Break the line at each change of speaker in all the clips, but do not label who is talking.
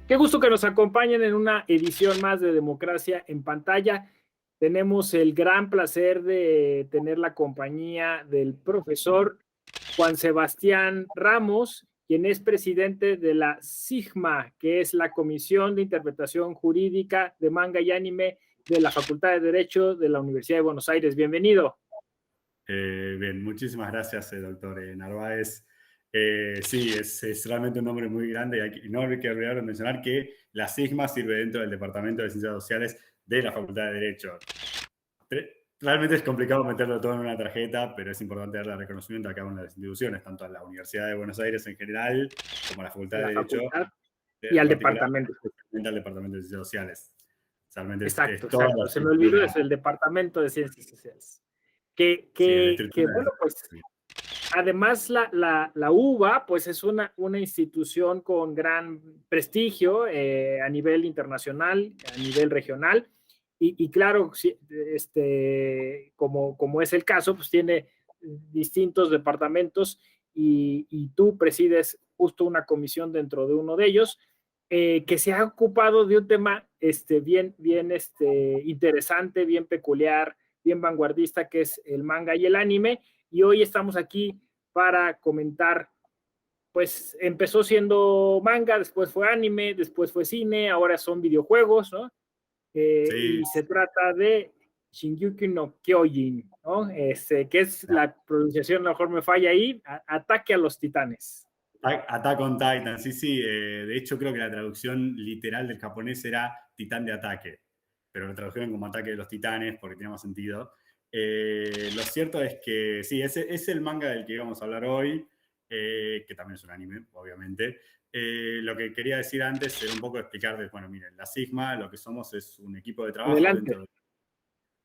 Qué gusto que nos acompañen en una edición más de Democracia en Pantalla. Tenemos el gran placer de tener la compañía del profesor Juan Sebastián Ramos, quien es presidente de la SIGMA, que es la Comisión de Interpretación Jurídica de Manga y Anime de la Facultad de Derecho de la Universidad de Buenos Aires. Bienvenido.
Bien, muchísimas gracias, doctor Narváez. Sí, es realmente un nombre muy grande y no hay que olvidar de mencionar que la SIGMA sirve dentro del Departamento de Ciencias Sociales de la Facultad de Derecho. Realmente es complicado meterlo todo en una tarjeta, pero es importante darle reconocimiento a cada una de las instituciones, tanto a la Universidad de Buenos Aires en general, como a la Facultad
A
de
la
Derecho
facultad y
en
al
particular,
departamento.
especialmente al Departamento de Ciencias Sociales. Realmente
Exacto,
es toda la
exacto. Se me olvidó,
estructura,
es el Departamento de Ciencias Sociales.
sí, es la estructura
Bueno,
de...
pues además, la UBA, pues es una institución con gran prestigio a nivel internacional, a nivel regional, y claro, como es el caso, pues tiene distintos departamentos y tú presides justo una comisión dentro de uno de ellos, que se ha ocupado de un tema bien interesante, bien peculiar, bien vanguardista, que es el manga y el anime, y hoy estamos aquí para comentar, pues empezó siendo manga, después fue anime, después fue cine, ahora son videojuegos, ¿no?
Sí,
Y se trata de Shingeki no Kyojin, ¿no? Que es la pronunciación, a lo mejor me falla ahí, Ataque a los Titanes.
Attack on Titan, sí, sí. De hecho, creo que la traducción literal del japonés era Titán de Ataque, pero lo tradujeron como Ataque de los Titanes porque tiene más sentido. Lo cierto es que sí, es el manga del que íbamos a hablar hoy, que también es un anime, obviamente. Lo que quería decir antes era un poco explicarles, bueno, miren, la Sigma, lo que somos es un equipo de trabajo
Adelante.
dentro de...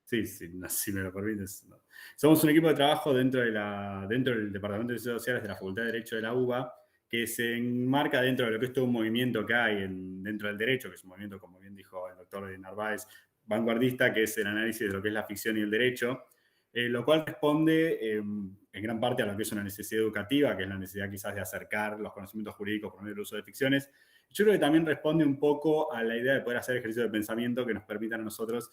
Sí, sí, no, si me lo permites. No. Somos un equipo de trabajo dentro del Departamento de Ciencias Sociales de la Facultad de Derecho de la UBA, que se enmarca dentro de lo que es todo un movimiento que hay dentro del derecho, que es un movimiento, como bien dijo el doctor Narváez, vanguardista, que es el análisis de lo que es la ficción y el derecho, lo cual responde en gran parte a lo que es una necesidad educativa, que es la necesidad quizás de acercar los conocimientos jurídicos por medio del uso de ficciones. Yo creo que también responde un poco a la idea de poder hacer ejercicios de pensamiento que nos permitan a nosotros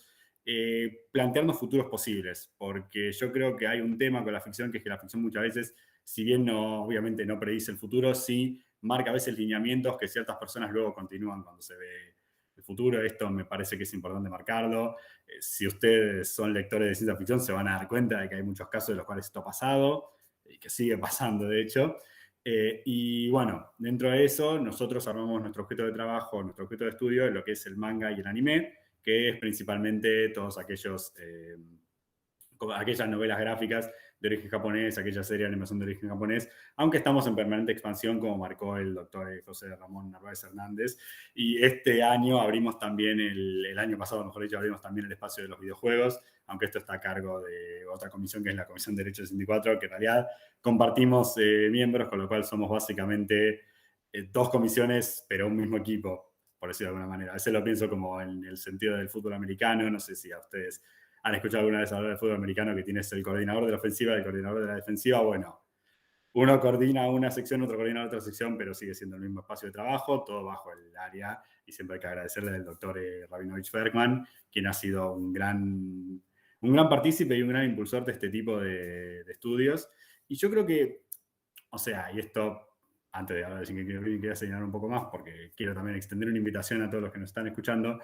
plantearnos futuros posibles, porque yo creo que hay un tema con la ficción, que es que la ficción muchas veces, si bien no, obviamente no predice el futuro, sí marca a veces lineamientos que ciertas personas luego continúan cuando se ve el futuro. Esto me parece que es importante marcarlo. Si ustedes son lectores de ciencia ficción, se van a dar cuenta de que hay muchos casos de los cuales esto ha pasado y que sigue pasando, de hecho. Y bueno, dentro de eso, nosotros armamos nuestro objeto de trabajo, nuestro objeto de estudio, en lo que es el manga y el anime, que es principalmente todos aquellas novelas gráficas de origen japonés, aquella serie de animación de origen japonés, aunque estamos en permanente expansión, como marcó el doctor José Ramón Narváez Hernández. Y este año abrimos también, el año pasado, mejor dicho, abrimos también el espacio de los videojuegos, aunque esto está a cargo de otra comisión, que es la Comisión de Derecho 64, que en realidad compartimos miembros, con lo cual somos básicamente dos comisiones, pero un mismo equipo, por decirlo de alguna manera. A veces lo pienso como en el sentido del fútbol americano, no sé si a ustedes han escuchado alguna vez hablar del fútbol americano, que tienes el coordinador de la ofensiva y el coordinador de la defensiva. Bueno, uno coordina una sección, otro coordina otra sección, pero sigue siendo el mismo espacio de trabajo, todo bajo el área, y siempre hay que agradecerle al doctor Rabinovich Bergman, quien ha sido un gran partícipe y un gran impulsor de este tipo de estudios. Y yo creo que, o sea, y esto, antes de hablar de Shingeki no Kyojin, quería señalar un poco más, porque quiero también extender una invitación a todos los que nos están escuchando.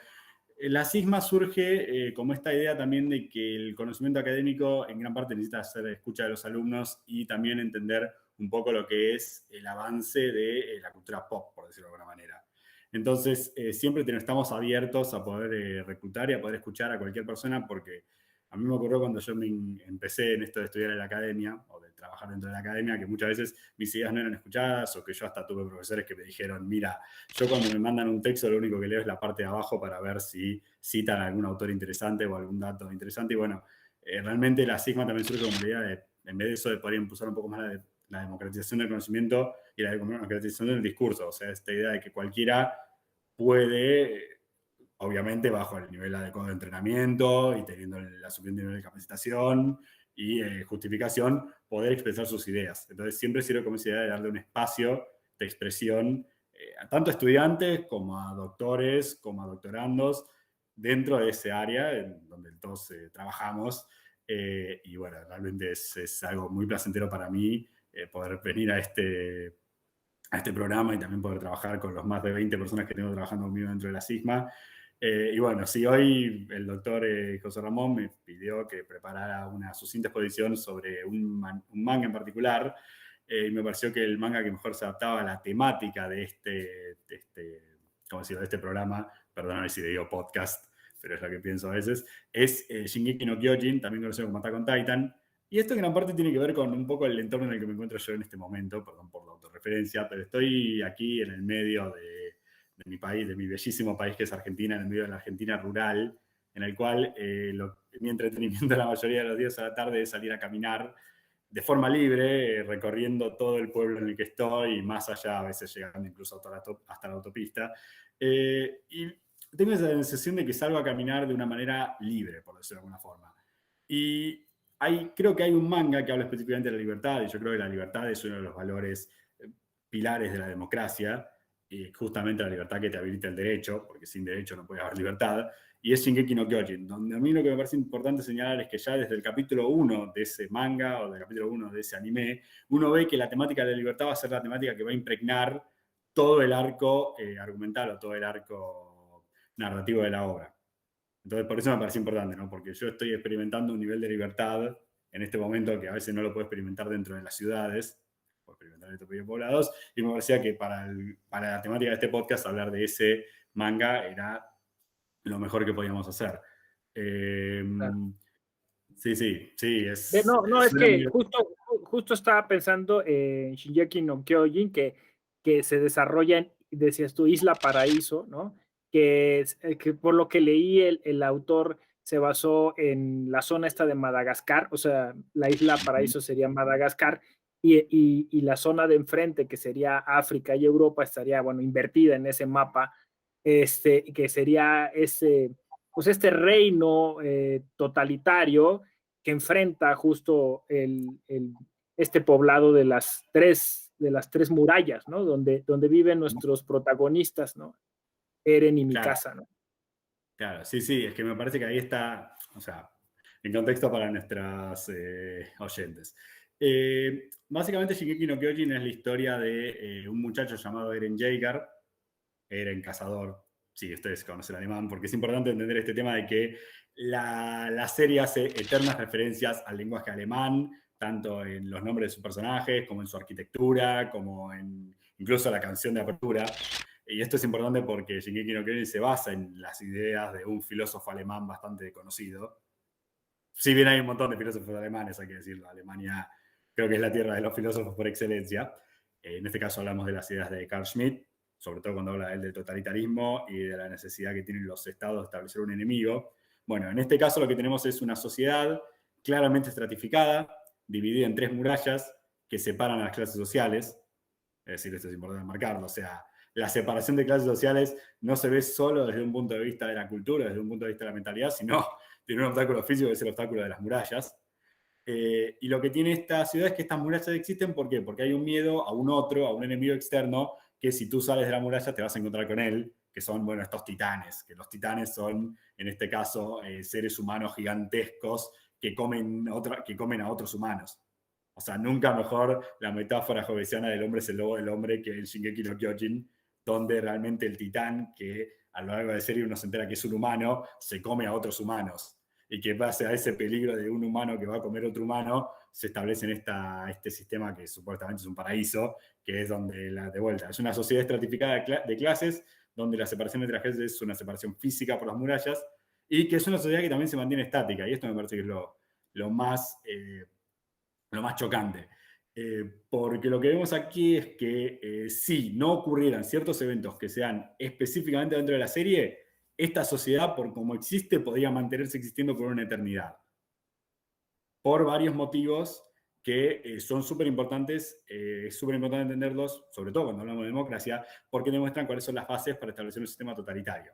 La CISMA surge como esta idea también de que el conocimiento académico en gran parte necesita hacer escucha de los alumnos y también entender un poco lo que es el avance de la cultura pop, por decirlo de alguna manera. Entonces, siempre estamos abiertos a poder reclutar y a poder escuchar a cualquier persona, porque a mí me ocurrió cuando yo empecé en esto de estudiar en la academia o de trabajar dentro de la academia, que muchas veces mis ideas no eran escuchadas, o que yo hasta tuve profesores que me dijeron, mira, yo cuando me mandan un texto lo único que leo es la parte de abajo para ver si citan a algún autor interesante o algún dato interesante. Y bueno, realmente la SIGMA también surge como la idea de, en vez de eso, de poder impulsar un poco más la democratización del conocimiento y la democratización del discurso. O sea, esta idea de que cualquiera puede, obviamente bajo el nivel adecuado de entrenamiento y teniendo el suficiente nivel de capacitación y justificación, poder expresar sus ideas. Entonces siempre sirve como esa idea de darle un espacio de expresión tanto a estudiantes como a doctores, como a doctorandos, dentro de ese área en donde todos trabajamos. Y bueno, realmente es algo muy placentero para mí poder venir a este programa y también poder trabajar con los más de 20 personas que tengo trabajando conmigo dentro de la SIGMA. Y bueno, sí, hoy el doctor José Ramón me pidió que preparara una sucinta exposición sobre un manga en particular, y me pareció que el manga que mejor se adaptaba a la temática de ¿cómo decirlo?, de este programa, perdóname si digo podcast, pero es lo que pienso a veces, es Shingeki no Kyojin, también conocido como Attack on Titan. Y esto en gran parte tiene que ver con un poco el entorno en el que me encuentro yo en este momento, perdón por la autorreferencia, pero estoy aquí en el medio de mi país, de mi bellísimo país que es Argentina, en el medio de la Argentina rural, en el cual mi entretenimiento la mayoría de los días a la tarde es salir a caminar de forma libre, recorriendo todo el pueblo en el que estoy y más allá, a veces llegando incluso hasta la autopista. Y tengo esa sensación de que salgo a caminar de una manera libre, por decirlo de alguna forma. Y creo que hay un manga que habla específicamente de la libertad, y yo creo que la libertad es uno de los valores pilares de la democracia, y justamente la libertad que te habilita el derecho, porque sin derecho no puede haber libertad, y es Shingeki no Kyojin, donde a mí lo que me parece importante señalar es que ya desde el capítulo 1 de ese manga o del capítulo 1 de ese anime, uno ve que la temática de la libertad va a ser la temática que va a impregnar todo el arco argumental o todo el arco narrativo de la obra. Entonces, por eso me parece importante, ¿no? Porque yo estoy experimentando un nivel de libertad en este momento que a veces no lo puedo experimentar dentro de las ciudades, puedo experimentar en estos pequeños poblados, y me parecía que para la temática de este podcast hablar de ese manga era lo mejor que podíamos hacer.
Claro.
Sí,
No, es
suena
que
muy...
justo estaba pensando en Shingeki no Kyojin, que se desarrolla en, decías tú, Isla Paraíso, ¿no? Que por lo que leí, el autor se basó en la zona esta de Madagascar, o sea, la Isla Paraíso sería Madagascar, y la zona de enfrente, que sería África y Europa, estaría, bueno, invertida en ese mapa, que sería pues este reino totalitario que enfrenta justo este poblado de las tres murallas, ¿no? Donde viven nuestros protagonistas, ¿no? Eren y
Claro,
Mikasa, ¿no?
claro, sí, es que me parece que ahí está, o sea, en contexto para nuestras oyentes. Básicamente, Shingeki no Kyojin es la historia de un muchacho llamado Eren Yeager, Eren Cazador, sí, ustedes conocen el alemán, porque es importante entender este tema de que la serie hace eternas referencias al lenguaje alemán, tanto en los nombres de sus personajes, como en su arquitectura, como en incluso la canción de apertura. Y esto es importante porque Shingeki no Kyojin se basa en las ideas de un filósofo alemán bastante conocido. Si bien hay un montón de filósofos alemanes, hay que decirlo, Alemania creo que es la tierra de los filósofos por excelencia. En este caso hablamos de las ideas de Carl Schmitt, sobre todo cuando habla él del totalitarismo y de la necesidad que tienen los estados de establecer un enemigo. Bueno, en este caso lo que tenemos es una sociedad claramente estratificada, dividida en tres murallas que separan a las clases sociales. Es decir, esto es importante marcarlo, o sea, la separación de clases sociales no se ve solo desde un punto de vista de la cultura, desde un punto de vista de la mentalidad, sino tiene un obstáculo físico que es el obstáculo de las murallas. Y lo que tiene esta ciudad es que estas murallas existen, ¿por qué? Porque hay un miedo a un otro, a un enemigo externo, que si tú sales de la muralla te vas a encontrar con él, que son, bueno, estos titanes, que los titanes son, en este caso, seres humanos gigantescos que comen a otros humanos. O sea, nunca mejor la metáfora jovesiana del hombre es el lobo del hombre que en Shingeki no Kyojin, donde realmente el titán, que a lo largo de la serie uno se entera que es un humano, se come a otros humanos. Y que pase a ese peligro de un humano que va a comer otro humano, se establece en este sistema que supuestamente es un paraíso, que es donde, de vuelta, es una sociedad estratificada de clases, donde la separación entre las clases es una separación física por las murallas, y que es una sociedad que también se mantiene estática. Y esto me parece que es lo más chocante. Porque lo que vemos aquí es que si no ocurrieran ciertos eventos que sean específicamente dentro de la serie, esta sociedad, por como existe, podría mantenerse existiendo por una eternidad. Por varios motivos que son súper importantes, es súper importante entenderlos, sobre todo cuando hablamos de democracia, porque demuestran cuáles son las bases para establecer un sistema totalitario.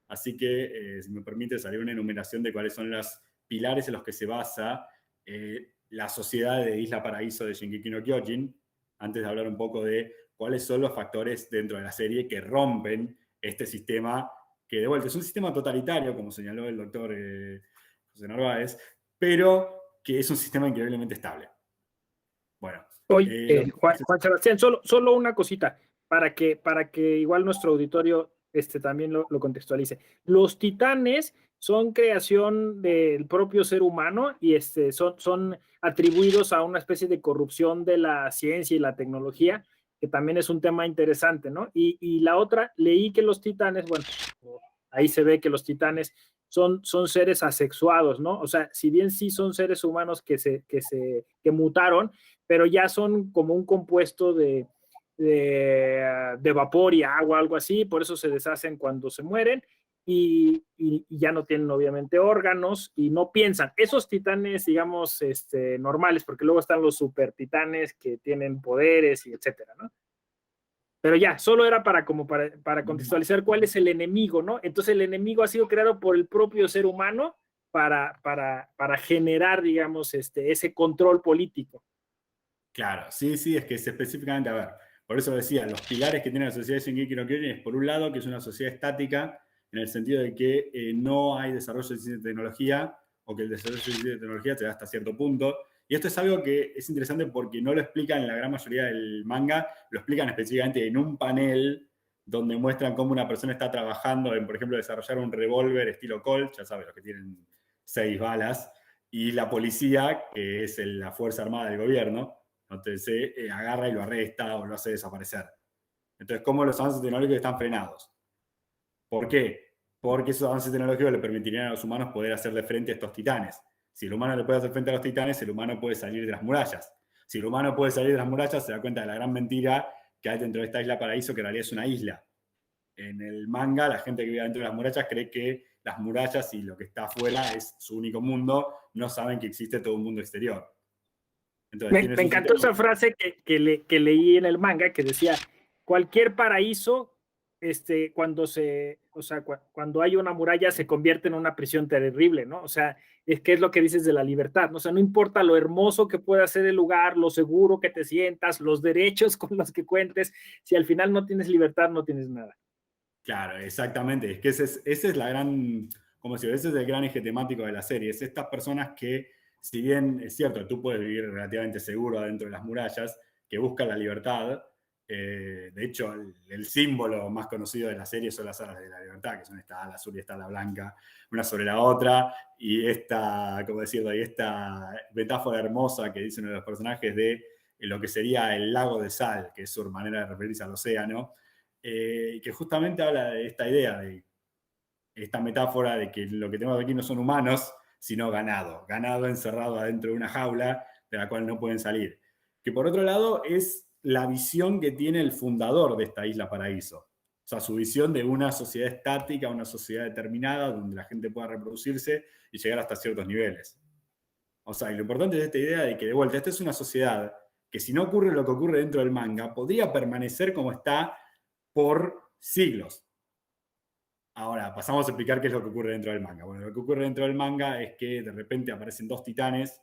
Así que, si me permite, salir una enumeración de cuáles son los pilares en los que se basa la sociedad de Isla Paraíso de Shingeki no Kyojin. antes de hablar un poco de cuáles son los factores dentro de la serie que rompen este sistema, que de vuelta es un sistema totalitario, como señaló el doctor José Narváez, pero que es un sistema increíblemente estable. Bueno.
Oye, Juan Sebastián, solo una cosita, para que igual nuestro auditorio también lo contextualice. Los titanes son creación del propio ser humano y son atribuidos a una especie de corrupción de la ciencia y la tecnología, que también es un tema interesante, ¿no? Y la otra, leí que los titanes, bueno, ahí se ve que los titanes son seres asexuados, ¿no? O sea, si bien sí son seres humanos que mutaron, pero ya son como un compuesto de vapor y agua, algo así, por eso se deshacen cuando se mueren y ya no tienen obviamente órganos y no piensan. Esos titanes, digamos, normales, porque luego están los super titanes que tienen poderes y etcétera, ¿no? Pero ya, solo era para contextualizar cuál es el enemigo, ¿no? Entonces el enemigo ha sido creado por el propio ser humano para generar, digamos, ese control político.
Claro, sí, es que es específicamente, a ver, por eso decía, los pilares que tiene la sociedad de Shingeki no Kyojin es, por un lado, que es una sociedad estática, en el sentido de que no hay desarrollo de ciencia y tecnología, o que el desarrollo de ciencia y tecnología se da hasta cierto punto. Y esto es algo que es interesante porque no lo explican en la gran mayoría del manga, lo explican específicamente en un panel donde muestran cómo una persona está trabajando en, por ejemplo, desarrollar un revólver estilo Colt, ya sabes, los que tienen 6 balas, y la policía, que es la Fuerza Armada del gobierno, entonces agarra y lo arresta o lo hace desaparecer. Entonces, ¿cómo los avances tecnológicos están frenados? ¿Por qué? Porque esos avances tecnológicos le permitirían a los humanos poder hacerle frente a estos titanes. Si el humano le puede hacer frente a los titanes, el humano puede salir de las murallas. Si el humano puede salir de las murallas, se da cuenta de la gran mentira que hay dentro de esta isla paraíso, que en realidad es una isla. En el manga, la gente que vive dentro de las murallas cree que las murallas y lo que está afuera es su único mundo, no saben que existe todo un mundo exterior.
Entonces, me encantó esa frase que leí en el manga que decía, cualquier paraíso, cuando hay una muralla se convierte en una prisión terrible, ¿no? O sea, es que es lo que dices de la libertad, ¿no? O sea, no importa lo hermoso que pueda ser el lugar, lo seguro que te sientas, los derechos con los que cuentes, si al final no tienes libertad, no tienes nada.
Claro, exactamente. Es que esa es la gran, como si ese es el gran eje temático de la serie. Es estas personas que, si bien es cierto, tú puedes vivir relativamente seguro adentro de las murallas, que buscan la libertad. De hecho, el símbolo más conocido de la serie son las alas de la libertad, que son esta ala azul y esta ala blanca, una sobre la otra, y esta, ¿cómo decirlo? Y esta metáfora hermosa que dice uno de los personajes de lo que sería el lago de sal, que es su manera de referirse al océano, que justamente habla de esta idea, de esta metáfora de que lo que tenemos aquí no son humanos, sino ganado encerrado adentro de una jaula de la cual no pueden salir. Que por otro lado es la visión que tiene el fundador de esta isla paraíso. O sea, su visión de una sociedad estática, una sociedad determinada, donde la gente pueda reproducirse y llegar hasta ciertos niveles. O sea, y lo importante es esta idea de que, de vuelta, esta es una sociedad que si no ocurre lo que ocurre dentro del manga, podría permanecer como está por siglos. Ahora, pasamos a explicar qué es lo que ocurre dentro del manga. Bueno, lo que ocurre dentro del manga es que de repente aparecen 2 titanes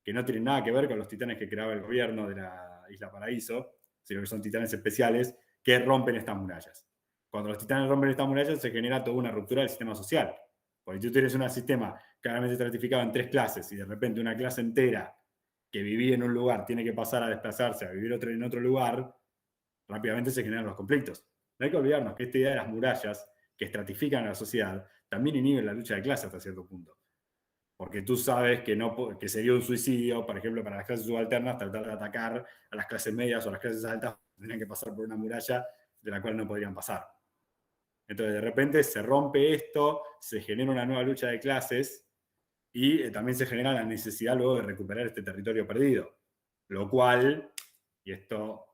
que no tienen nada que ver con los titanes que creaba el gobierno de la Isla Paraíso, sino que son titanes especiales que rompen estas murallas. Cuando los titanes rompen estas murallas se genera toda una ruptura del sistema social. Porque tú tienes un sistema claramente estratificado en 3 clases y de repente una clase entera que vivía en un lugar tiene que pasar a desplazarse a vivir en otro lugar, rápidamente se generan los conflictos. No hay que olvidarnos que esta idea de las murallas que estratifican a la sociedad también inhiben la lucha de clase hasta cierto punto. Porque tú sabes que sería un suicidio, por ejemplo, para las clases subalternas, tratar de atacar a las clases medias o a las clases altas, tendrían que pasar por una muralla de la cual no podrían pasar. Entonces, de repente se rompe esto, se genera una nueva lucha de clases y también se genera la necesidad luego de recuperar este territorio perdido. Lo cual, y esto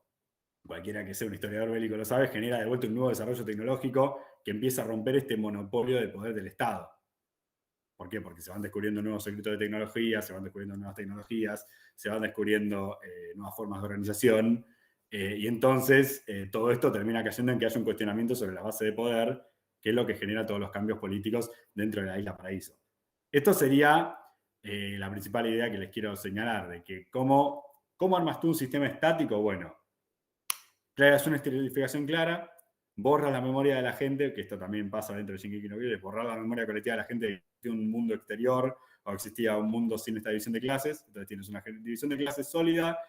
cualquiera que sea un historiador bélico lo sabe, genera de vuelta un nuevo desarrollo tecnológico que empieza a romper este monopolio de poder del Estado. ¿Por qué? Porque se van descubriendo nuevos secretos de tecnología, se van descubriendo nuevas tecnologías, se van descubriendo nuevas formas de organización, y entonces todo esto termina cayendo en que haya un cuestionamiento sobre la base de poder, que es lo que genera todos los cambios políticos dentro de la Isla Paraíso. Esto sería la principal idea que les quiero señalar, de que cómo ¿Cómo armas tú un sistema estático? Bueno, creas una estratificación clara, borras la memoria de la gente, que esto también pasa dentro de Shingeki no Kyojin, borrar la memoria colectiva de la gente de un mundo exterior, o existía un mundo sin esta división de clases, entonces tienes una división de clases sólida,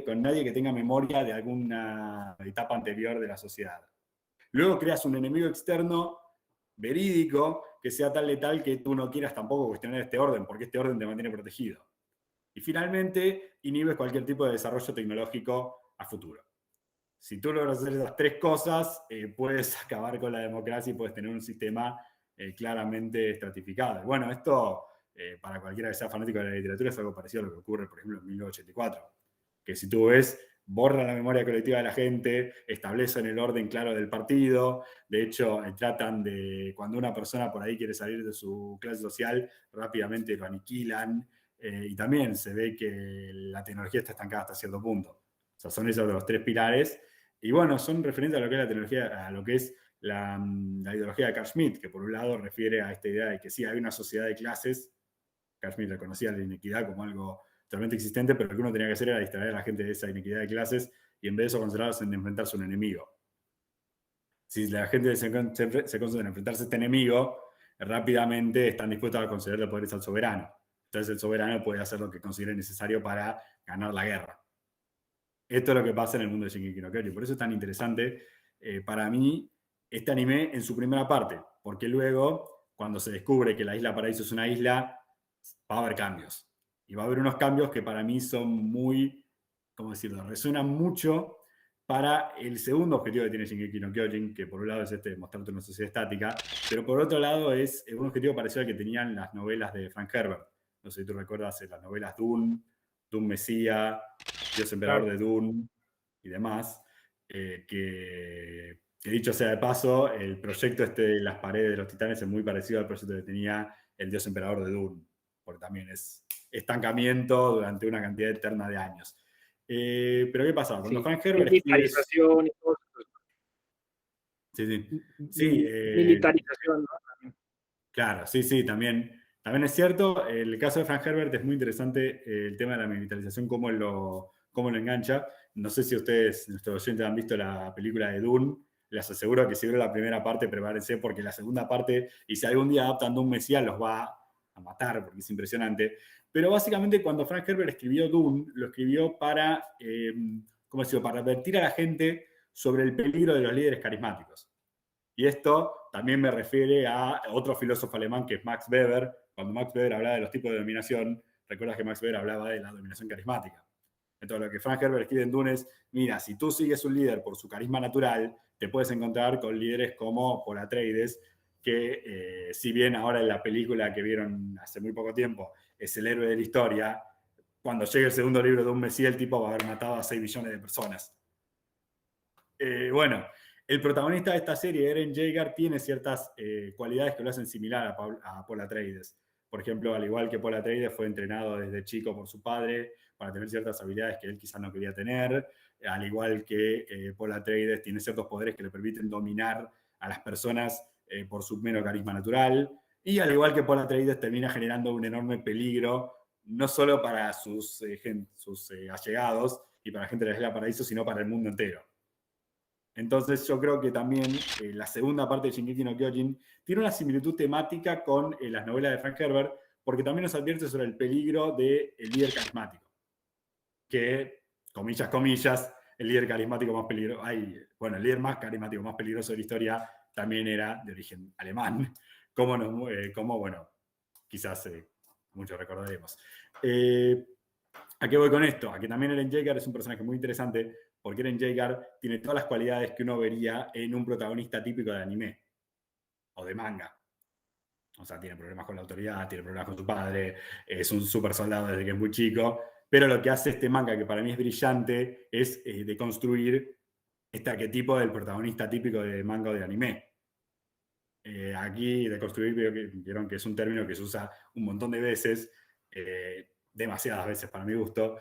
con nadie que tenga memoria de alguna etapa anterior de la sociedad. Luego creas un enemigo externo verídico que sea tal letal que tú no quieras tampoco cuestionar este orden, porque este orden te mantiene protegido. Y finalmente, inhibes cualquier tipo de desarrollo tecnológico a futuro. Si tú logras hacer esas tres cosas, puedes acabar con la democracia y puedes tener un sistema claramente estratificado. Bueno, esto, para cualquiera que sea fanático de la literatura, es algo parecido a lo que ocurre, por ejemplo, en 1984. Que si tú ves, borra la memoria colectiva de la gente, establecen el orden claro del partido. De hecho, tratan de, cuando una persona por ahí quiere salir de su clase social, rápidamente lo aniquilan. Y también se ve que la tecnología está estancada hasta cierto punto. O sea, son esos los tres pilares. Y bueno, son referentes a lo que es la tecnología, a lo que es la ideología de Carl Schmitt, que por un lado refiere a esta idea de que sí, hay una sociedad de clases. Carl Schmitt reconocía la inequidad como algo totalmente existente, pero lo que uno tenía que hacer era distraer a la gente de esa inequidad de clases y en vez de eso concentrarse en enfrentarse a un enemigo. Si la gente se concentra en enfrentarse a este enemigo, rápidamente están dispuestos a concederle poderes al soberano. Entonces el soberano puede hacer lo que considere necesario para ganar la guerra. Esto es lo que pasa en el mundo de Shingeki no Kyojin. Por eso es tan interesante para mí este anime en su primera parte, porque luego, cuando se descubre que la Isla Paraíso es una isla, va a haber cambios. Y va a haber unos cambios que para mí son muy, ¿cómo decirlo?, resuenan mucho para el segundo objetivo que tiene Shingeki no Kyojin, que por un lado es este, mostrarte una sociedad estática, pero por otro lado es un objetivo parecido al que tenían las novelas de Frank Herbert. No sé si tú recuerdas las novelas Dune, Dune Mesía, Dios Emperador de Dune y demás, que dicho sea de paso, el proyecto de las paredes de los titanes es muy parecido al proyecto que tenía el Dios Emperador de Dune, porque también es estancamiento durante una cantidad eterna de años. Pero ¿qué pasa? Cuando Frank Herbert
militarización y todo.
Sí,
militarización, ¿no?
Claro, sí, también es cierto. El caso de Frank Herbert es muy interesante, el tema de la militarización, cómo lo engancha. No sé si ustedes, nuestros oyentes, han visto la película de Dune. Les aseguro que si vieron la primera parte, prepárense, porque la segunda parte, y si algún día adaptan Dune Mesías, los va a matar, porque es impresionante. Pero básicamente cuando Frank Herbert escribió Dune, lo escribió para, ¿cómo decirlo?, para advertir a la gente sobre el peligro de los líderes carismáticos. Y esto también me refiere a otro filósofo alemán que es Max Weber. Cuando Max Weber hablaba de los tipos de dominación, recuerdas que Max Weber hablaba de la dominación carismática. Entonces lo que Frank Herbert escribe en Dune es, mira, si tú sigues un líder por su carisma natural, te puedes encontrar con líderes como Paul Atreides, que si bien ahora en la película que vieron hace muy poco tiempo es el héroe de la historia, cuando llegue el segundo libro de un Mesías, el tipo va a haber matado a 6 billones de personas. Bueno, el protagonista de esta serie, Eren Yeager, tiene ciertas cualidades que lo hacen similar a Paul Atreides. Por ejemplo, al igual que Paul Atreides fue entrenado desde chico por su padre para tener ciertas habilidades que él quizás no quería tener, al igual que Paul Atreides tiene ciertos poderes que le permiten dominar a las personas por su mero carisma natural, y al igual que Paul Atreides termina generando un enorme peligro, no solo para sus allegados y para la gente de la Isla Paraíso, sino para el mundo entero. Entonces yo creo que también la segunda parte de Shingeki no Kyojin tiene una similitud temática con las novelas de Frank Herbert, porque también nos advierte sobre el peligro del líder carismático. Que, comillas, el líder carismático más peligroso, el líder más carismático, más peligroso de la historia también era de origen alemán, como quizás muchos recordaremos. ¿A qué voy con esto? A que también Eren Yeager es un personaje muy interesante, porque Eren Yeager tiene todas las cualidades que uno vería en un protagonista típico de anime o de manga. O sea, tiene problemas con la autoridad, tiene problemas con su padre, es un super soldado desde que es muy chico, pero lo que hace este manga, que para mí es brillante, es de construir este arquetipo del protagonista típico de manga o de anime. Aquí, de construir, vieron que es un término que se usa un montón de veces, demasiadas veces para mi gusto,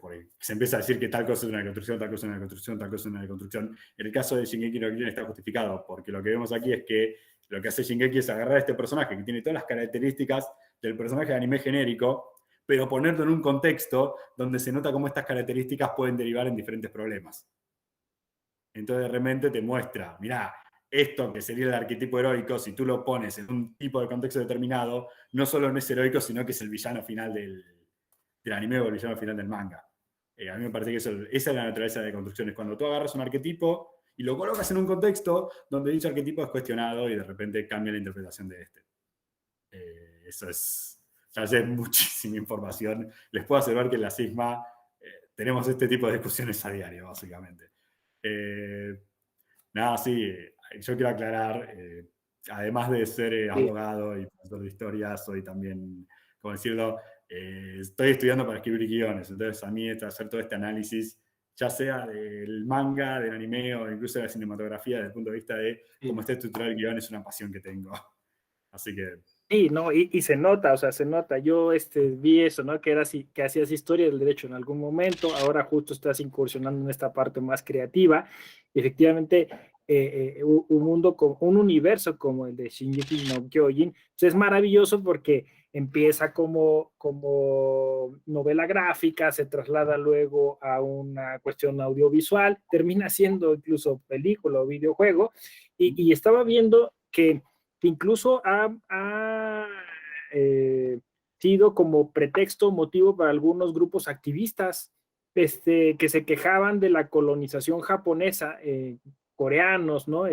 porque se empieza a decir que tal cosa es una construcción, tal cosa es una construcción, tal cosa es una construcción. En el caso de Shingeki no Kyojin está justificado, porque lo que vemos aquí es que lo que hace Shingeki es agarrar a este personaje que tiene todas las características del personaje de anime genérico, pero ponerlo en un contexto donde se nota cómo estas características pueden derivar en diferentes problemas. Entonces de repente te muestra, mirá, esto que sería el arquetipo heroico, si tú lo pones en un tipo de contexto determinado, no solo no es heroico, sino que es el villano final del anime o el villano final del manga. A mí me parece que esa es la naturaleza de construcciones. Cuando tú agarras un arquetipo y lo colocas en un contexto donde dicho arquetipo es cuestionado y de repente cambia la interpretación de este. Eso es, ya sé muchísima información. Les puedo asegurar que en la Sigma tenemos este tipo de discusiones a diario, básicamente. Nada, sí, yo quiero aclarar, además de ser
Sí.
abogado y profesor de historia, soy también, como decirlo, estoy estudiando para escribir guiones, entonces a mí hacer todo este análisis, ya sea del manga, del anime o incluso de la cinematografía, desde el punto de vista de cómo está estructurado el guión, es una pasión que tengo. Así que...
Sí, no, y se nota, o sea, se nota. Yo vi eso, ¿no? Que era así, que hacías historia del derecho en algún momento, ahora justo estás incursionando en esta parte más creativa. Y efectivamente, un mundo, un universo como el de Shingeki no Kyojin, pues es maravilloso porque empieza como novela gráfica, se traslada luego a una cuestión audiovisual, termina siendo incluso película o videojuego, y estaba viendo que incluso ha sido como pretexto, motivo para algunos grupos activistas que se quejaban de la colonización japonesa, coreanos, ¿no?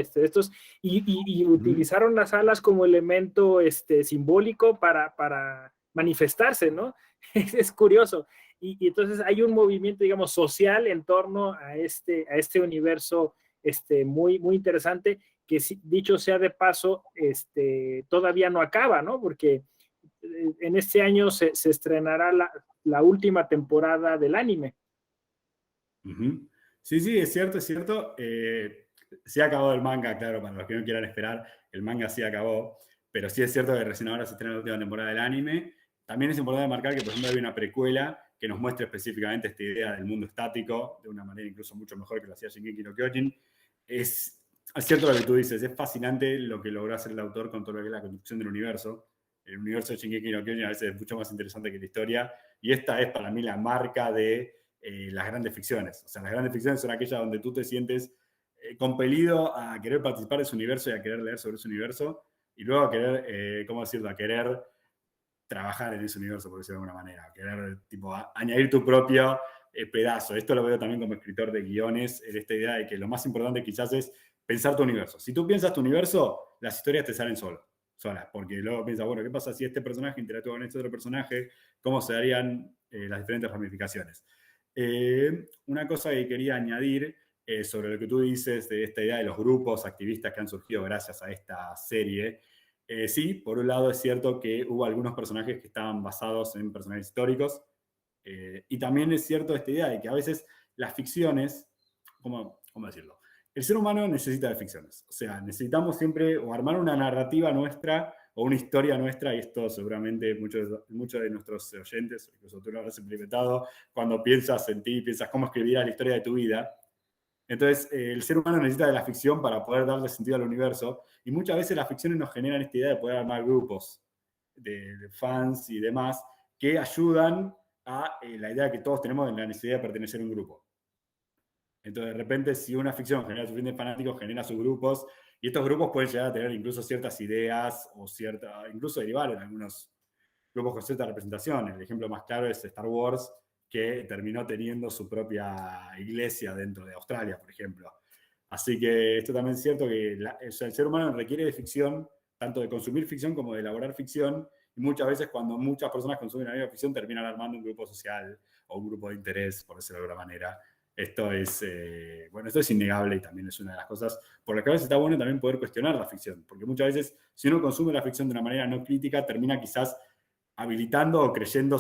Y utilizaron las alas como elemento simbólico para manifestarse, ¿no? Es curioso. Y entonces hay un movimiento, digamos, social en torno a este universo muy, muy interesante que dicho sea de paso, todavía no acaba, ¿no? Porque en este año se estrenará la última temporada del anime.
Sí, sí, es cierto, es cierto. Sí ha acabado el manga, claro, para los que no quieran esperar, el manga sí acabó, pero sí es cierto que recién ahora se estrena la última temporada del anime. También es importante marcar que, por ejemplo, hay una precuela que nos muestra específicamente esta idea del mundo estático, de una manera incluso mucho mejor que lo hacía Shingeki no Kyojin. Es cierto lo que tú dices, es fascinante lo que logró hacer el autor con todo lo que es la construcción del universo. El universo de Shingeki no Kyojin a veces es mucho más interesante que la historia, y esta es para mí la marca de las grandes ficciones. O sea, las grandes ficciones son aquellas donde tú te sientes compelido a querer participar de ese universo y a querer leer sobre ese universo, y luego a querer, ¿cómo decirlo? A querer trabajar en ese universo, por decirlo de alguna manera, a querer tipo, añadir tu propio pedazo. Esto lo veo también como escritor de guiones, en esta idea de que lo más importante quizás es pensar tu universo. Si tú piensas tu universo, las historias te salen solas, porque luego piensas, bueno, ¿qué pasa si este personaje interactúa con este otro personaje? ¿Cómo se darían las diferentes ramificaciones? Una cosa que quería añadir sobre lo que tú dices de esta idea de los grupos activistas que han surgido gracias a esta serie. Sí, por un lado es cierto que hubo algunos personajes que estaban basados en personajes históricos, y también es cierto esta idea de que a veces las ficciones, ¿cómo decirlo? El ser humano necesita de ficciones, o sea, necesitamos siempre o armar una narrativa nuestra o una historia nuestra, y esto seguramente muchos de nuestros oyentes, incluso tú lo habrás experimentado, cuando piensas en ti, piensas cómo escribirás la historia de tu vida. Entonces, el ser humano necesita de la ficción para poder darle sentido al universo, y muchas veces las ficciones nos generan esta idea de poder armar grupos de fans y demás que ayudan a la idea que todos tenemos de la necesidad de pertenecer a un grupo. Entonces, de repente, si una ficción genera suficientes fanáticos, genera sus grupos, y estos grupos pueden llegar a tener incluso ciertas ideas o incluso derivar en algunos grupos con cierta representación. El ejemplo más claro es Star Wars, que terminó teniendo su propia iglesia dentro de Australia, por ejemplo. Así que esto también es cierto que el ser humano requiere de ficción, tanto de consumir ficción como de elaborar ficción, y muchas veces cuando muchas personas consumen la misma ficción terminan armando un grupo social o un grupo de interés, por decirlo de alguna manera. Esto es innegable, y también es una de las cosas por las que a veces está bueno también poder cuestionar la ficción, porque muchas veces si uno consume la ficción de una manera no crítica, termina quizás habilitando o creyendo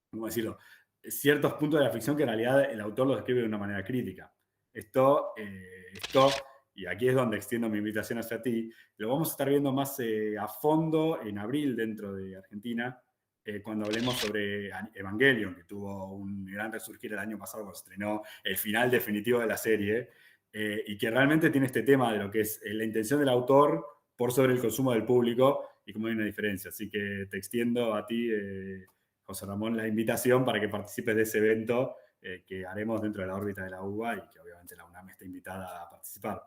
¿cómo decirlo? Ciertos puntos de la ficción que en realidad el autor los describe de una manera crítica. Esto, y aquí es donde extiendo mi invitación hacia ti, lo vamos a estar viendo más a fondo en abril dentro de Argentina, cuando hablemos sobre Evangelion, que tuvo un gran resurgir el año pasado cuando se estrenó el final definitivo de la serie, y que realmente tiene este tema de lo que es la intención del autor por sobre el consumo del público y cómo hay una diferencia. Así que te extiendo a ti, José Ramón, la invitación para que participes de ese evento que haremos dentro de la órbita de la UBA y que obviamente la UNAM está invitada a participar.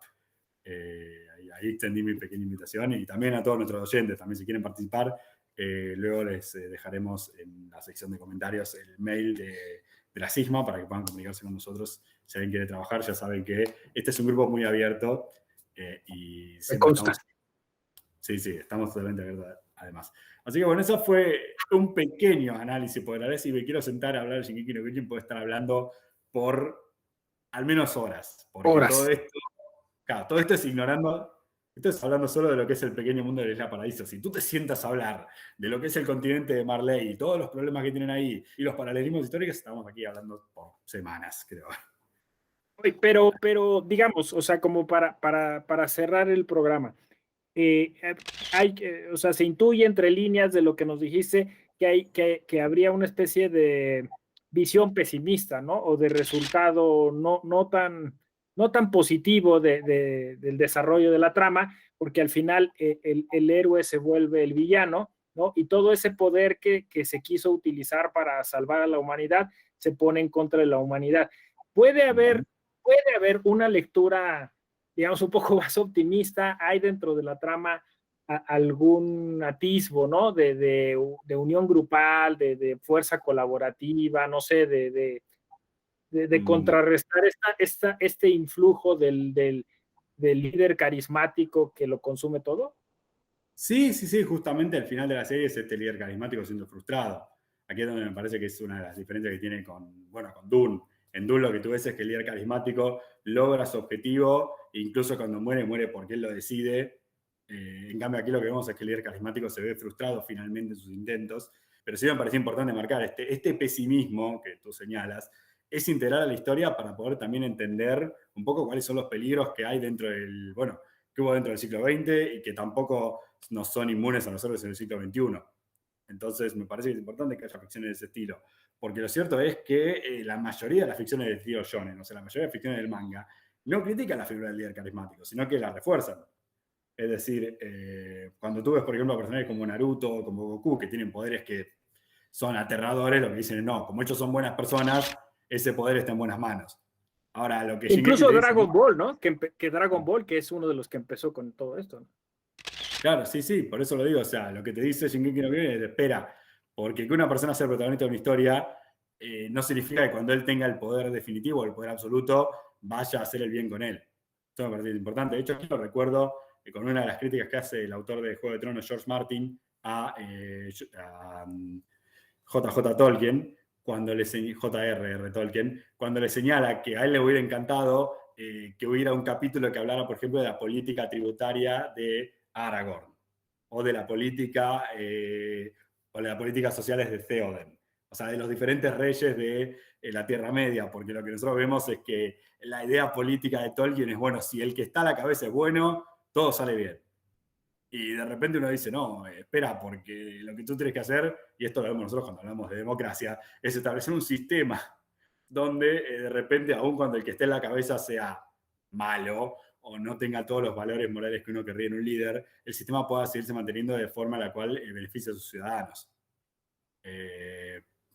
Ahí extendí mi pequeña invitación y también a todos nuestros oyentes, también si quieren participar, luego les dejaremos en la sección de comentarios el mail de la SIGMA para que puedan comunicarse con nosotros. Si alguien quiere trabajar, ya saben que este es un grupo muy abierto y siempre estamos... Sí, estamos totalmente abiertos además. Así que bueno, eso fue un pequeño análisis, porque la verdad si me quiero sentar a hablar de Shingeki no Kyojin puedo estar hablando por al menos horas, porque todo esto es ignorando, esto es hablando solo de lo que es el pequeño mundo de la Isla Paraíso. Si tú te sientas a hablar de lo que es el continente de Marley y todos los problemas que tienen ahí y los paralelismos históricos, estamos aquí hablando por semanas, creo.
Pero digamos, o sea, como para cerrar el programa, o sea, se intuye entre líneas de lo que nos dijiste que habría una especie de visión pesimista, ¿no? O de resultado no tan positivo del desarrollo de la trama, porque al final el héroe se vuelve el villano, ¿no? Y todo ese poder que se quiso utilizar para salvar a la humanidad se pone en contra de la humanidad. Puede haber una lectura, digamos, un poco más optimista. Hay dentro de la trama algún atisbo, ¿no? De unión grupal, de fuerza colaborativa, no sé, de contrarrestar este influjo del líder carismático que lo consume todo.
Sí, justamente al final de la serie es este líder carismático siendo frustrado. Aquí es donde me parece que es una de las diferencias que tiene con Dune. En Dune lo que tú ves es que el líder carismático logra su objetivo, e incluso cuando muere porque él lo decide. En cambio aquí lo que vemos es que el líder carismático se ve frustrado finalmente en sus intentos. Pero sí me parece importante marcar este pesimismo que tú señalas, es integral a la historia para poder también entender un poco cuáles son los peligros que hay dentro que hubo dentro del siglo XX y que tampoco no son inmunes a nosotros en el siglo XXI. Entonces me parece que es importante que haya ficciones de ese estilo. Porque lo cierto es que la mayoría de las ficciones del estilo shonen, o sea, la mayoría de las ficciones del manga, no critican la figura del líder carismático, sino que la refuerzan. Es decir, cuando tú ves, por ejemplo, personajes como Naruto o como Goku, que tienen poderes que son aterradores, lo que dicen es, no, como ellos son buenas personas, ese poder está en buenas manos. Ahora, lo que
incluso Dragon Ball, ¿no? Que Dragon Ball, que es uno de los que empezó con todo esto, ¿no?
Claro, sí, por eso lo digo. O sea, lo que te dice Shingeki no Kyojin es, espera, porque que una persona sea el protagonista de una historia no significa que cuando él tenga el poder definitivo, el poder absoluto, vaya a hacer el bien con él. Esto me parece importante. De hecho, aquí lo recuerdo con una de las críticas que hace el autor de Juego de Tronos, George Martin, a JJ Tolkien, J.R.R. Tolkien, cuando le señala que a él le hubiera encantado que hubiera un capítulo que hablara, por ejemplo, de la política tributaria de Aragorn, o de la política sociales de Theoden, o sea, de los diferentes reyes de la Tierra Media, porque lo que nosotros vemos es que la idea política de Tolkien es, bueno, si el que está a la cabeza es bueno, todo sale bien. Y de repente uno dice, no, espera, porque lo que tú tienes que hacer, y esto lo vemos nosotros cuando hablamos de democracia, es establecer un sistema donde de repente, aun cuando el que esté en la cabeza sea malo o no tenga todos los valores morales que uno querría en un líder, el sistema pueda seguirse manteniendo de forma en la cual beneficia a sus ciudadanos.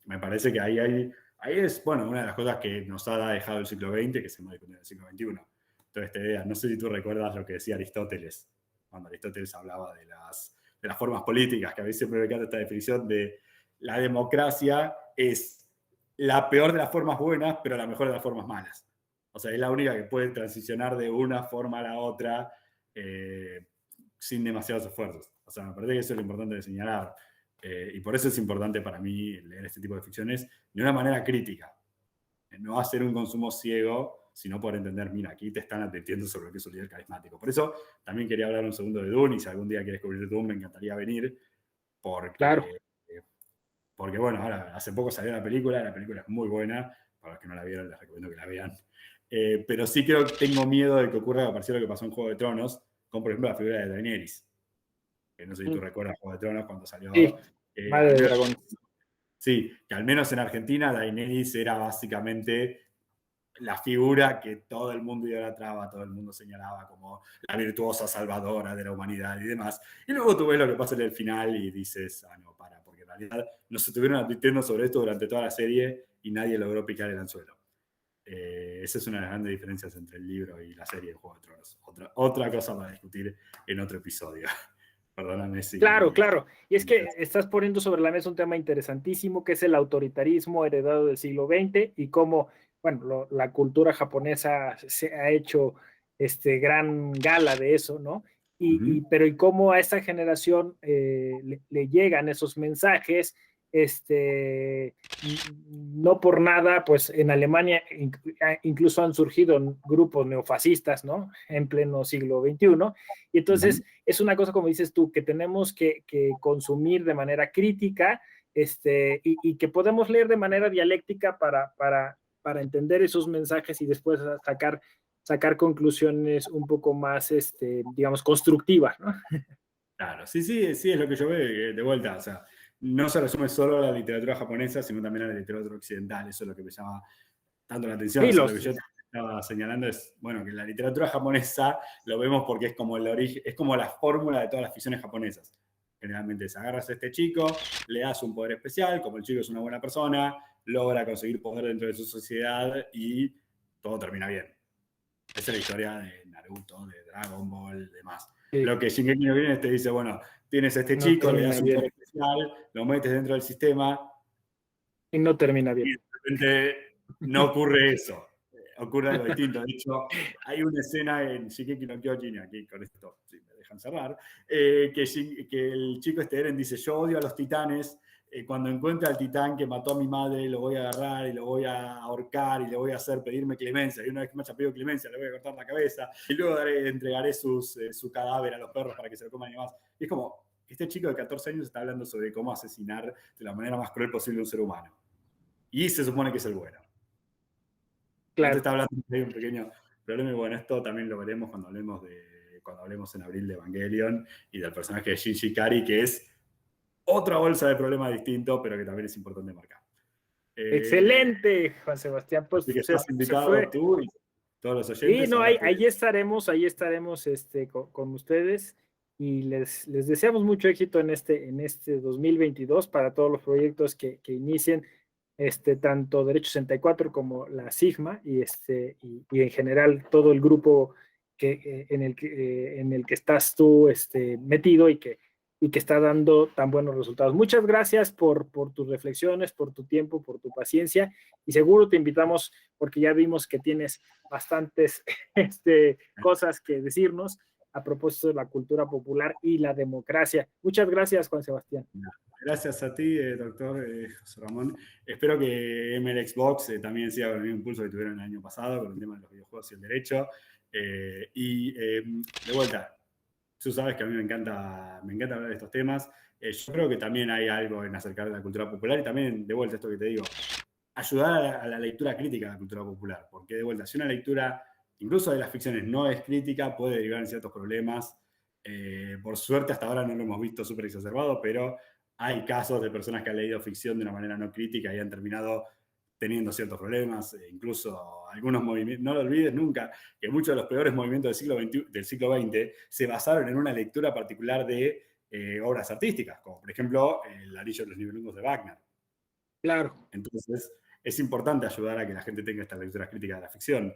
Me parece que ahí es, bueno, una de las cosas que nos ha dejado el siglo XX, que se modificó en el siglo XXI. Toda esta idea, no sé si tú recuerdas lo que decía Aristóteles, cuando Aristóteles hablaba de las formas políticas, que a veces siempre me encanta esta definición de la democracia es la peor de las formas buenas, pero la mejor de las formas malas. O sea, es la única que puede transicionar de una forma a la otra sin demasiados esfuerzos. O sea, me parece que eso es lo importante de señalar. Y por eso es importante para mí leer este tipo de ficciones de una manera crítica. No hacer un consumo ciego, sino por entender, mira, aquí te están advirtiendo sobre lo que es un líder carismático. Por eso también quería hablar un segundo de Dune, y si algún día quieres cubrir Dune, me encantaría venir, porque,
claro.
Porque bueno, ahora hace poco salió la película es muy buena, para los que no la vieron les recomiendo que la vean. Pero sí creo que tengo miedo de que ocurra parecido a lo que pasó en Juego de Tronos, con por ejemplo la figura de Daenerys. Que no sé si tú recuerdas Juego de Tronos cuando salió...
Sí, Madre de Dragón.
Sí, que al menos en Argentina Daenerys era básicamente la figura que todo el mundo idolatraba, todo el mundo señalaba como la virtuosa salvadora de la humanidad y demás. Y luego tú ves lo que pasa en el final y dices, no, porque en realidad nos estuvieron advirtiendo sobre esto durante toda la serie y nadie logró picar el anzuelo. Esa es una de las grandes diferencias entre el libro y la serie de Juego de Tronos. Otra cosa para discutir en otro episodio. Perdóname si...
Claro. Y es que estás poniendo sobre la mesa un tema interesantísimo, que es el autoritarismo heredado del siglo XX y cómo, bueno, la cultura japonesa se ha hecho gran gala de eso, ¿no? Pero y cómo a esta generación le llegan esos mensajes, no por nada, pues en Alemania incluso han surgido grupos neofascistas, ¿no? En pleno siglo XXI. Y entonces es una cosa, como dices tú, que tenemos que consumir de manera crítica, y que podemos leer de manera dialéctica para entender esos mensajes y después sacar conclusiones un poco más, digamos, constructivas, ¿no?
Claro, sí, es lo que yo veo de vuelta, o sea, no se resume solo a la literatura japonesa, sino también a la literatura occidental, eso es lo que me llama tanto la atención.
Sí,
Lo que yo estaba señalando es, bueno, que la literatura japonesa lo vemos porque es como el origen, es como la fórmula de todas las ficciones japonesas. Generalmente se agarras a este chico, le das un poder especial, como el chico es una buena persona, logra conseguir poder dentro de su sociedad y todo termina bien. Esa es la historia de Naruto, de Dragon Ball, demás. Sí. Lo que Shingeki no Kyojin te dice, bueno, tienes a este chico, le das un poder especial, lo metes dentro del sistema
y no termina bien.
Y de repente no ocurre eso. Ocurre algo distinto. De hecho, hay una escena en Shingeki no Kyojin, aquí con esto, si me dejan cerrar, que el chico Eren dice, yo odio a los titanes, cuando encuentre al titán que mató a mi madre, lo voy a agarrar y lo voy a ahorcar y le voy a hacer pedirme clemencia. Y una vez que me haya pedido clemencia, le voy a cortar la cabeza y luego entregaré su cadáver a los perros para que se lo coman y demás. Y es como, este chico de 14 años está hablando sobre cómo asesinar de la manera más cruel posible a un ser humano. Y se supone que es el bueno. Claro. No te está hablando de un pequeño problema. Y bueno, esto también lo veremos cuando hablemos en abril de Evangelion y del personaje de Shinji Ikari, que es otra bolsa de problemas distinto, pero que también es importante marcar.
Excelente, Juan Sebastián. Pues
que estás invitado tú y todos los oyentes.
Sí, no, ahí estaremos con ustedes y les deseamos mucho éxito en este 2022 para todos los proyectos que inicien, tanto Derecho 64 como la Sigma y en general todo el grupo en el que estás tú metido y que está dando tan buenos resultados. Muchas gracias por tus reflexiones, por tu tiempo, por tu paciencia, y seguro te invitamos porque ya vimos que tienes bastantes cosas que decirnos a propósito de la cultura popular y la democracia. Muchas gracias, Juan Sebastián.
Gracias a ti, doctor José Ramón. Espero que ML Xbox también siga con el mismo impulso que tuvieron el año pasado con el tema de los videojuegos y el derecho. De vuelta, tú sabes que a mí me encanta hablar de estos temas. Yo creo que también hay algo en acercar a la cultura popular y también, de vuelta, esto que te digo, ayudar a la lectura crítica de la cultura popular. Porque, de vuelta, si una lectura, incluso de las ficciones, no es crítica, puede derivar en ciertos problemas. Por suerte, hasta ahora no lo hemos visto súper exacerbado, pero hay casos de personas que han leído ficción de una manera no crítica y han terminado teniendo ciertos problemas, incluso algunos movimientos. No lo olvides nunca que muchos de los peores movimientos del siglo XX se basaron en una lectura particular de obras artísticas, como por ejemplo El Anillo de los Nibelungos de Wagner.
Claro.
Entonces, es importante ayudar a que la gente tenga estas lecturas críticas de la ficción.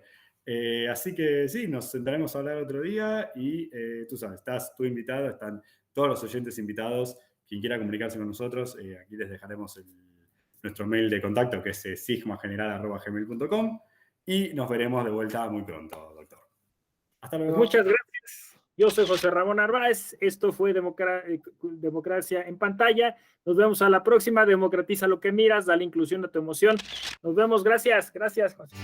Así que sí, nos sentaremos a hablar otro día y tú sabes, estás tú invitado, están todos los oyentes invitados. Quien quiera comunicarse con nosotros, aquí les dejaremos nuestro mail de contacto, que es sigmageneral@gmail.com, y nos veremos de vuelta muy pronto, doctor.
Hasta luego. Muchas gracias. Yo soy José Ramón Narváez. Esto fue Democracia en Pantalla. Nos vemos a la próxima. Democratiza lo que miras, dale inclusión a tu emoción. Nos vemos. Gracias. Gracias, José.